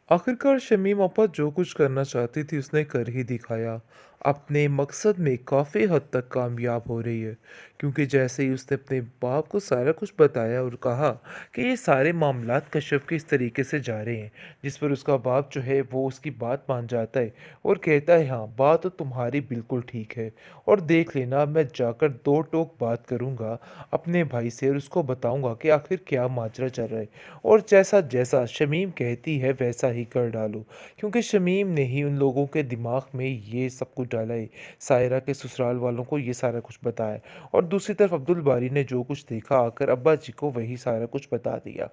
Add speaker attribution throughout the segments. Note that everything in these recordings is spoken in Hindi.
Speaker 1: आखिरकार शमीम आपा जो कुछ करना चाहती थी उसने कर ही दिखाया। अपने मकसद में काफ़ी हद तक कामयाब हो रही है। क्योंकि जैसे ही उसने अपने बाप को सारा कुछ बताया और कहा कि ये सारे मामलात कश्यप के इस तरीके से जा रहे हैं, जिस पर उसका बाप जो है वो उसकी बात मान जाता है और कहता है हाँ बात तो तुम्हारी बिल्कुल ठीक है। और देख लेना मैं जाकर दो टोक बात करूँगा अपने भाई से और उसको बताऊँगा कि आखिर क्या माजरा चल रहा है। और जैसा जैसा शमीम कहती है वैसा ही कर डालो, क्योंकि शमीम ने ही उन लोगों के दिमाग में ये सब कुछ डाला है। सायरा के ससुराल वालों को ये सारा कुछ बताया और दूसरी तरफ अब्दुल बारी ने जो कुछ देखा आकर अब्बा जी को वही सारा कुछ बता दिया,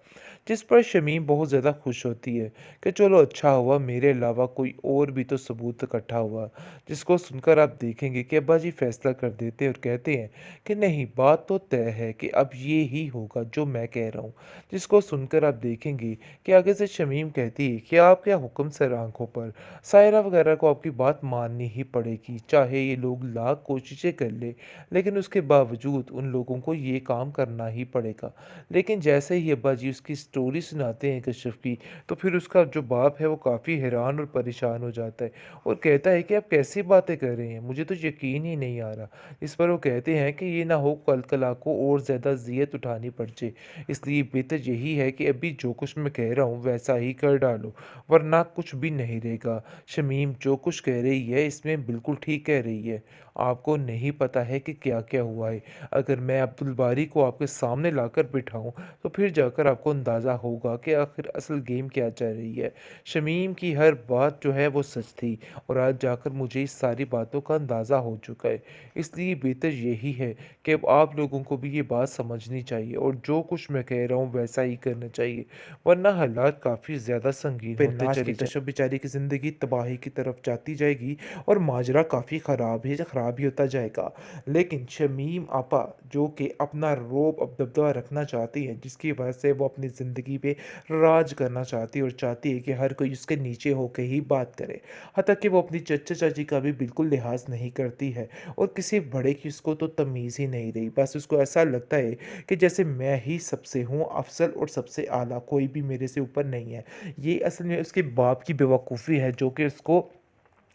Speaker 1: जिस पर शमीम बहुत ज़्यादा खुश होती है कि चलो अच्छा हुआ मेरे अलावा कोई और भी तो सबूत इकट्ठा हुआ। जिसको सुनकर आप देखेंगे कि अब्बा जी फैसला कर देते हैं और कहते हैं कि नहीं बात तो तय है कि अब ये ही होगा जो मैं कह रहा हूँ। जिसको सुनकर आप देखेंगे कि आगे से शमीम कहती है कि आप क्या हुक्म सर आंखों पर। सायरा वगैरह को आपकी बात माननी ही पड़ेगी, चाहे ये लोग लाख कोशिशें कर ले, लेकिन उसके बावजूद उन लोगों को ये काम करना ही पड़ेगा। लेकिन जैसे ही अब्बा जी उसकी स्टोरी सुनाते हैं कश्यप की, तो फिर उसका जो बाप है वो काफ़ी हैरान और परेशान हो जाता है और कहता है कि आप कैसी बातें कर रहे हैं, मुझे तो यकीन ही नहीं आ रहा। इस पर वो कहते हैं कि ये ना हो कल कला को और ज़्यादा ज़ियत उठानी पड़ जाए, इसलिए बेहतर यही है कि अभी जो कुछ मैं कह रहा हूँ वैसा ही कर डालो, वरना कुछ भी नहीं रहेगा। शमीम जो कुछ कह रही है इसमें बिल्कुल ठीक कह रही है। आपको नहीं पता है कि क्या-क्या हुआ है। अगर मैं अब्दुल बारी को आपके सामने लाकर बिठाऊँ, तो फिर जाकर आपको अंदाज़ा होगा कि आखिर असल गेम क्या चल रही है। शमीम की हर बात जो है वो सच थी और आज जाकर मुझे इस सारी बातों का अंदाज़ा हो चुका है। इसलिए बेहतर यही है कि अब आप लोगों को भी ये बात समझनी चाहिए और जो कुछ मैं कह रहा हूँ वैसा ही करना चाहिए, वरना हालात काफ़ी ज़्यादा संगीन होते
Speaker 2: नाच
Speaker 1: चले
Speaker 2: की
Speaker 1: जाएँ।
Speaker 2: कश्यप बेचारी की ज़िंदगी तबाही की तरफ जाती जाएगी और माजरा काफ़ी ख़राब ही होता जाएगा। लेकिन शमीम आपा जो कि अपना रौब अब दबदबा रखना चाहती हैं, जिसकी वजह से वो अपनी ज़िंदगी पे राज करना चाहती है और चाहती है कि हर कोई उसके नीचे होके ही बात करे। हत्ता कि वो अपनी चचा-चाची का भी बिल्कुल लिहाज़ नहीं करती है और किसी बड़े की उसको तो तमीज़ ही नहीं रही। बस उसको ऐसा लगता है कि जैसे मैं ही सबसे हूँ अफ़ज़ल और सबसे आला, कोई भी मेरे से ऊपर नहीं है। ये असल में उसके बाप की बेवकूफ़ी है जो कि उसको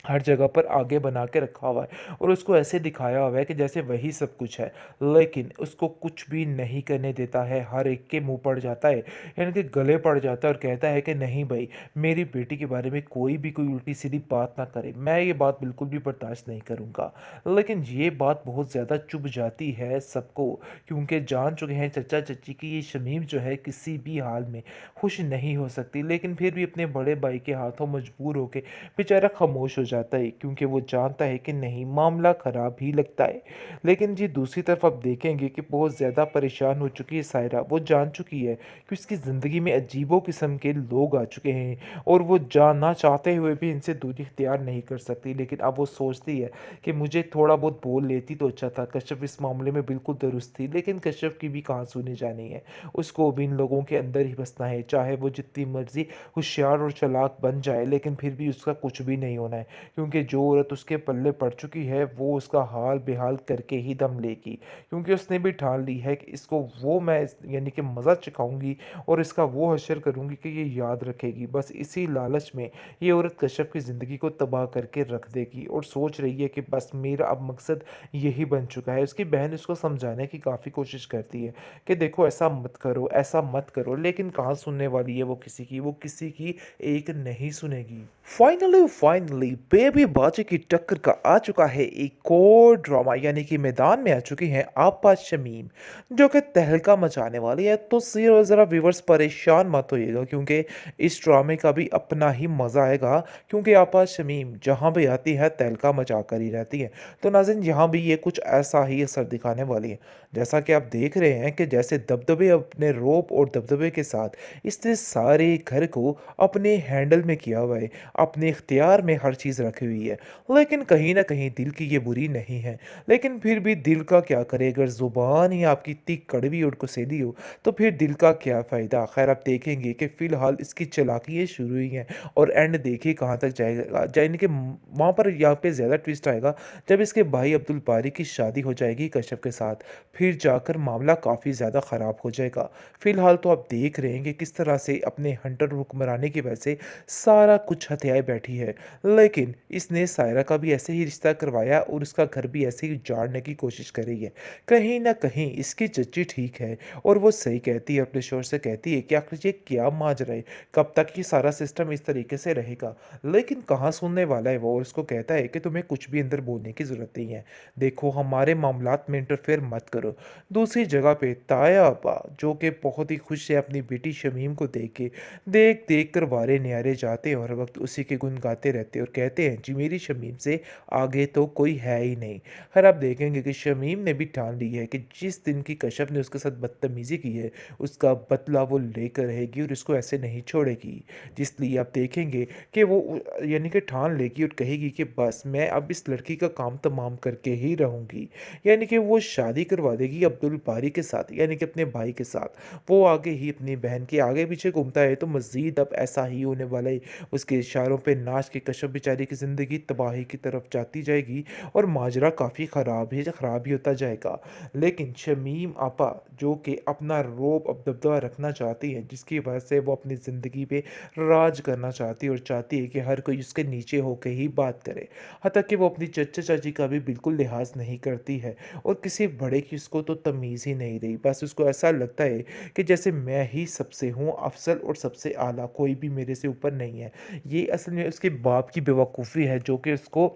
Speaker 2: हर जगह पर आगे बना के रखा हुआ है और उसको ऐसे दिखाया हुआ है कि जैसे वही सब कुछ है, लेकिन उसको कुछ भी नहीं करने देता है। हर एक के मुंह पड़ जाता है, यानी कि गले पड़ जाता है और कहता है कि नहीं भाई, मेरी बेटी के बारे में कोई भी कोई उल्टी सीधी बात ना करे, मैं ये बात बिल्कुल भी बर्दाश्त नहीं करूँगा। लेकिन ये बात बहुत ज़्यादा चुभ जाती है सबको, क्योंकि जान चुके हैं चचा चच्ची की ये शमीम जो है किसी भी हाल में खुश नहीं हो सकती, लेकिन फिर भी अपने बड़े भाई के हाथों मजबूर होके बेचारा खामोश हो जाता है, क्योंकि वो जानता है कि नहीं मामला ख़राब ही लगता है। लेकिन जी दूसरी तरफ आप देखेंगे कि बहुत ज़्यादा परेशान हो चुकी है सायरा। वो जान चुकी है कि उसकी ज़िंदगी में अजीबो किस्म के लोग आ चुके हैं और वो जानना चाहते हुए भी इनसे दूरी इख्तियार नहीं कर सकती। लेकिन अब वो सोचती है कि मुझे थोड़ा बहुत बोल लेती तो अच्छा था। कश्यप इस मामले में बिल्कुल दुरुस्त थी, लेकिन कश्यप की भी कहाँ सुनी जानी है। उसको भी इन लोगों के अंदर ही बसना है, चाहे वो जितनी मर्ज़ी होशियार और चालाक बन जाए, लेकिन फिर भी उसका कुछ भी नहीं होना है, क्योंकि जो औरत उसके पल्ले पड़ चुकी है वो उसका हाल बेहाल करके ही दम लेगी, क्योंकि उसने भी ठान ली है कि इसको वो मैं यानी कि मज़ा चखाऊंगी और इसका वो हशर करूंगी कि ये याद रखेगी। बस इसी लालच में ये औरत कश्यप की ज़िंदगी को तबाह करके रख देगी और सोच रही है कि बस मेरा अब मकसद यही बन चुका है। उसकी बहन उसको समझाने की काफ़ी कोशिश करती है कि देखो ऐसा मत करो, ऐसा मत करो, लेकिन कहाँ सुनने वाली है वो किसी की एक नहीं सुनेगी। फाइनली फाइनली बेबी बाजी की टक्कर का आ चुका है एक और ड्रामा, यानी कि मैदान में आ चुकी हैं आपा शमीम, जो कि तहलका मचाने वाली है। तो ज़रा व्यूवर्स परेशान मत होइएगा, क्योंकि इस ड्रामे का भी अपना ही मज़ा आएगा, क्योंकि आपा शमीम जहाँ भी आती है तहलका मचा कर ही रहती है। तो नाज़रीन यहाँ भी ये कुछ ऐसा ही असर दिखाने वाली है, जैसा कि आप देख रहे हैं कि जैसे दबदबे अपने रोब और दबदबे के साथ इसने सारे घर को अपने हैंडल में किया हुआ है, अपने इख्तियार में हर चीज़ तमीज़ रखी हुई है। लेकिन कहीं न कहीं दिल की ये बुरी नहीं है। लेकिन फिर भी दिल का क्या करे, अगर ज़ुबान ही आपकी इतनी कड़वी और गुस्सैली हो, तो फिर दिल का क्या फ़ायदा? ख़ैर आप देखेंगे कि फ़िलहाल इसकी चालाकियाँ शुरू हुई हैं और एंड देखिए कहाँ तक जाएगा। यानी कि वहाँ पर यहाँ पे ज़्यादा ट्विस्ट आएगा जब इसके भाई अब्दुल बारी की शादी हो जाएगी कश्यप के साथ, फिर जाकर मामला काफ़ी ज़्यादा ख़राब हो जाएगा। फ़िलहाल तो आप देख रहे हैं कि किस तरह से अपने हंटर हुक्मरानी की वजह से सारा कुछ हथियाए बैठी है। लेकिन इसने सायरा का भी ऐसे ही रिश्ता करवाया और उसका घर भी ऐसे ही उजाड़ने की कोशिश करी है। कहीं न कहीं इसकी चच्ची ठीक है और वो सही कहती है, अपने शोहर से कहती है कि आखिर ये क्या माजरा है? कब तक ये सारा सिस्टम इस तरीके से रहेगा? लेकिन कहाँ सुनने वाला है वो, और उसको कहता है कि तुम्हें कुछ भी अंदर बोलने की ज़रूरत नहीं है। देखो हमारे मामलात में इंटरफेयर मत करो। दूसरी जगह पे ताया आपा जो कि बहुत ही खुश है अपनी बेटी शमीम को देख के, देख-देख कर वारे न्यारे जाते हैं और हर वक़्त उसी के गुण गाते रहते हैं और कहते हैं जी मेरी शमीम से आगे तो कोई है ही नहीं। खैर आप देखेंगे कि शमीम ने भी ठान ली है कि जिस दिन की कश्यप ने उसके साथ बदतमीज़ी की है, उसका बदला वो लेकर रहेगी और इसको ऐसे नहीं छोड़ेगी। इसलिए आप देखेंगे कि वो यानी कि ठान लेगी और कहेगी कि बस मैं अब इस लड़की का काम तमाम करके ही रहूँगी। यानी कि वो शादी करवा देगी अब्दुल बारी के साथ, यानी कि अपने भाई के साथ। वो आगे ही अपनी बहन के आगे-पीछे घूमता है तो मज़ीद अब ऐसा ही होने वाला है। उसके इशारों पे नाच के कश्यप बेचारी की ज़िंदगी तबाही की तरफ जाती जाएगी और माजरा काफ़ी ख़राब ही होता जाएगा। लेकिन शमीम आपा जो कि अपना रौब अब दबदबा रखना चाहती हैं, जिसकी वजह से वो अपनी ज़िंदगी पे राज करना चाहती है और चाहती है कि हर कोई उसके नीचे होके ही बात करे। हत्ता कि वो अपनी चचा-चाची का भी बिल्कुल लिहाज़ नहीं करती है और किसी बड़े की उसको तो तमीज़ ही नहीं रही। बस उसको ऐसा लगता है कि जैसे मैं ही सबसे हूँ अफ़ज़ल और सबसे आला, कोई भी मेरे से ऊपर नहीं है। ये असल में उसके बाप की बेवकूफ़ी है जो कि उसको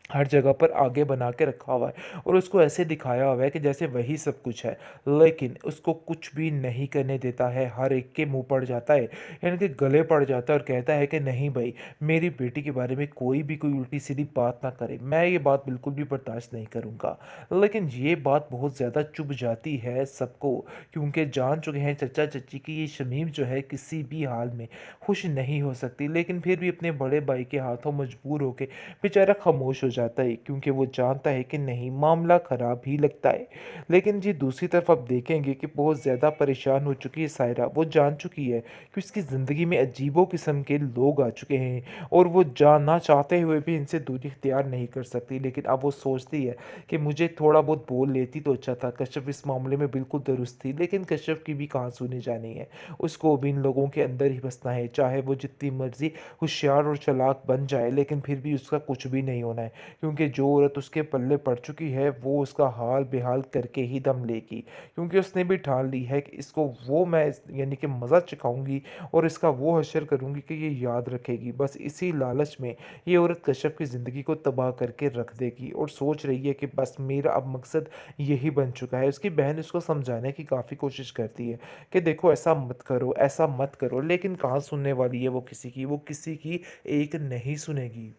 Speaker 2: हर जगह पर आगे बना के रखा हुआ है और उसको ऐसे दिखाया हुआ है कि जैसे वही सब कुछ है। लेकिन उसको कुछ भी नहीं करने देता है, हर एक के मुँह पड़ जाता है, यानी कि गले पड़ जाता है और कहता है कि नहीं भई, मेरी बेटी के बारे में कोई भी कोई उल्टी-सीधी बात ना करे, मैं ये बात बिल्कुल भी बर्दाश्त नहीं करूँगा। लेकिन ये बात बहुत ज़्यादा चुभ जाती है सबको, क्योंकि जान चुके हैं चचा-चच्ची कि ये शमीम जो है किसी भी हाल में खुश नहीं हो सकती, लेकिन फिर भी अपने बड़े भाई के हाथों मजबूर होके बेचारा खामोश हो जाता है, क्योंकि वो जानता है कि नहीं मामला ख़राब ही लगता है। लेकिन जी दूसरी तरफ आप देखेंगे कि बहुत ज़्यादा परेशान हो चुकी है सायरा। वो जान चुकी है कि उसकी ज़िंदगी में अजीबो किस्म के लोग आ चुके हैं और वो जानना चाहते हुए भी इनसे दूरी इख्तियार नहीं कर सकती। लेकिन अब वो सोचती है कि मुझे थोड़ा बहुत बोल लेती तो अच्छा था। कश्यप इस मामले में बिल्कुल दुरुस्त थी, लेकिन कश्यप की भी कहाँ सुनी जानी है। उसको भी इन लोगों के अंदर ही बसना है, चाहे वो जितनी मर्ज़ी होशियार और चालाक बन जाए, लेकिन फिर भी उसका कुछ भी नहीं होना है, क्योंकि जो औरत उसके पल्ले पड़ चुकी है वो उसका हाल बेहाल करके ही दम लेगी, क्योंकि उसने भी ठान ली है कि इसको वो मैं यानी कि मज़ा चखाऊंगी और इसका वो हशर करूंगी कि ये याद रखेगी। बस इसी लालच में ये औरत कश्यप की ज़िंदगी को तबाह करके रख देगी और सोच रही है कि बस मेरा अब मकसद यही बन चुका है। उसकी बहन उसको समझाने की काफ़ी कोशिश करती है कि देखो ऐसा मत करो, ऐसा मत करो, लेकिन कहाँ सुनने वाली है वो किसी की एक नहीं सुनेगी।